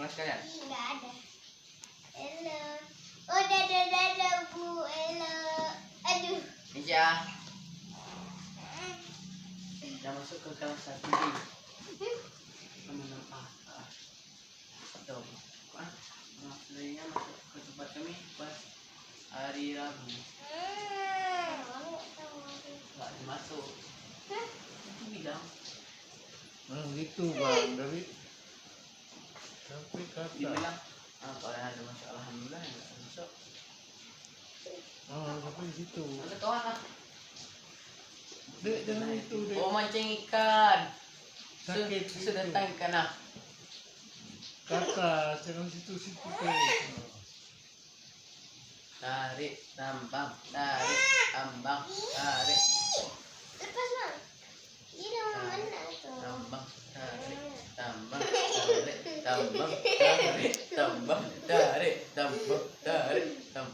Mas kalian? Enggak ada. Hello. Oh, dadah Bu. Hello. Aduh. Meja. Udah masuk ke kelas 1 D. Kamu nampak? Tuh. Sebenarnya masuk ke tempat kami pas hari Rabu. Nggak dimasuk. Itu bilang. Gitu bang, dari sampai kata. Dibilang, kalau ada masuk alhamdulillah nggak masuk. Sampai situ. Ada tuh anak. Dek, jangan itu dek. Oh mancing ikan. Sakit Sudah situ. tangkap nah. Kata, jangan situ-situ dek. Tarik, tambang, tarik, tambang, tarik, Lepas, Bang. Ini mau mana tuh? tambang, tarik, tambang, tarik, tambang, tarik, tambang, tarik, tambang, tarik, tambang.